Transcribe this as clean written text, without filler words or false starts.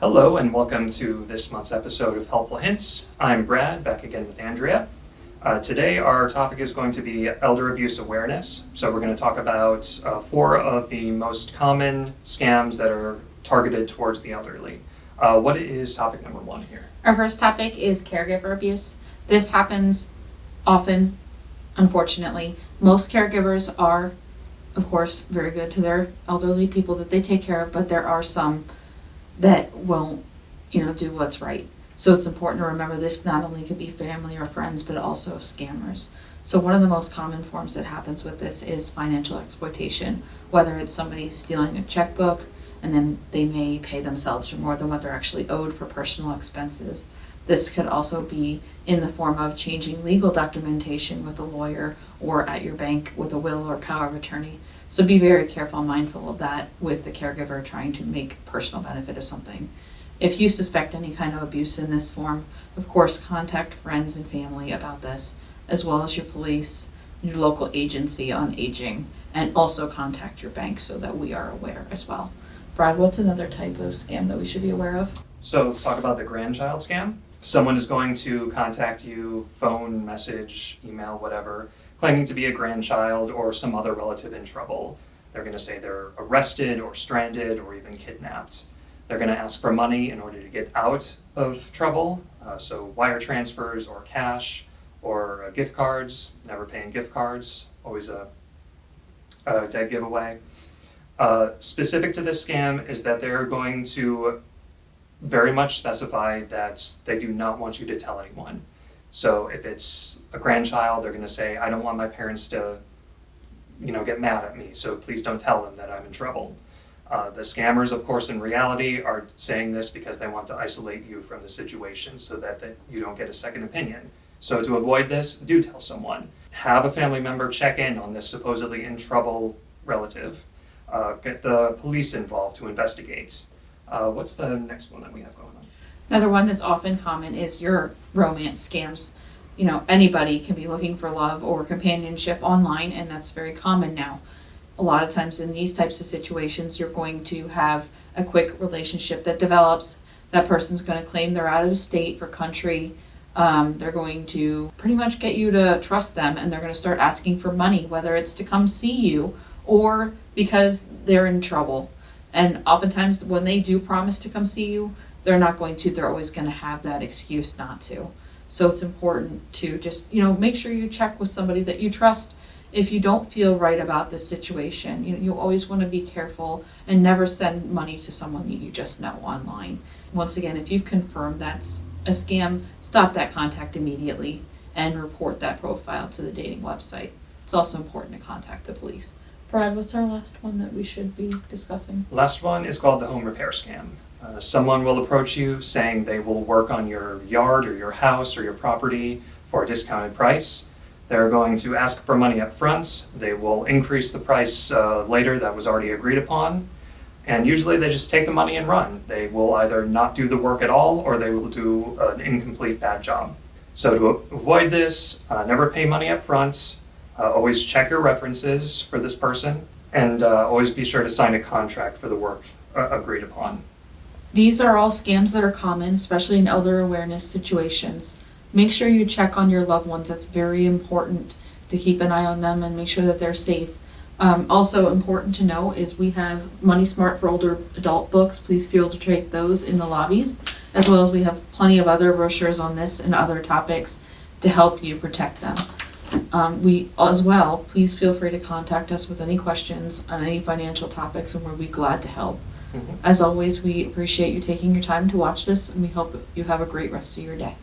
Hello and welcome to this month's episode of Helpful Hints. I'm Brad, back again with Andrea. Today our topic is going to be elder abuse awareness. So we're going to talk about 4 of the most common scams that are targeted towards the elderly. What is topic number 1 here? Our first topic is caregiver abuse. This happens often, unfortunately. Most caregivers are, of course, very good to their elderly people that they take care of, but there are some that won't, do what's right. So it's important to remember this not only could be family or friends, but also scammers. So one of the most common forms that happens with this is financial exploitation, whether it's somebody stealing a checkbook and then they may pay themselves for more than what they're actually owed for personal expenses. This could also be in the form of changing legal documentation with a lawyer or at your bank with a will or power of attorney. So be very careful, mindful of that with the caregiver trying to make personal benefit of something. If you suspect any kind of abuse in this form, of course, contact friends and family about this, as well as your police, your local agency on aging, and also contact your bank so that we are aware as well. Brad, what's another type of scam that we should be aware of? So let's talk about the grandchild scam. Someone is going to contact you, phone, message, email, whatever, claiming to be a grandchild or some other relative in trouble. They're going to say they're arrested or stranded or even kidnapped. They're going to ask for money in order to get out of trouble, so wire transfers or cash or gift cards, never paying gift cards, always a dead giveaway. Specific to this scam is that they're going to very much specify that they do not want you to tell anyone. So if it's a grandchild, they're going to say, I don't want my parents to, get mad at me, so please don't tell them that I'm in trouble. The scammers, of course, in reality are saying this because they want to isolate you from the situation so that you don't get a second opinion. So to avoid this, do tell someone. Have a family member check in on this supposedly in trouble relative. Get the police involved to investigate. What's the next one that we have going on? Another one that's often common is your romance scams. Anybody can be looking for love or companionship online, and that's very common now. A lot of times in these types of situations, you're going to have a quick relationship that develops. That person's going to claim they're out of state for country. They're going to pretty much get you to trust them, and they're going to start asking for money, whether it's to come see you or because they're in trouble. And oftentimes when they do promise to come see you, they're not going to. They're always going to have that excuse not to. So it's important to just, make sure you check with somebody that you trust. If you don't feel right about this situation, you always want to be careful and never send money to someone that you just know online. Once again, if you've confirmed that's a scam, stop that contact immediately and report that profile to the dating website. It's also important to contact the police. Brad, what's our last one that we should be discussing? Last one is called the home repair scam. Someone will approach you saying they will work on your yard or your house or your property for a discounted price. They're going to ask for money up front. They will increase the price later that was already agreed upon. And usually they just take the money and run. They will either not do the work at all or they will do an incomplete bad job. So to avoid this, never pay money up front. Always check your references for this person, and always be sure to sign a contract for the work agreed upon. These are all scams that are common, especially in elder awareness situations. Make sure you check on your loved ones. That's very important to keep an eye on them and make sure that they're safe. Also important to know is we have Money Smart for older adult books. Please feel to take those in the lobbies, as well as we have plenty of other brochures on this and other topics to help you protect them. Please feel free to contact us with any questions on any financial topics, and we'll be glad to help. Mm-hmm. As always, we appreciate you taking your time to watch this, and we hope you have a great rest of your day.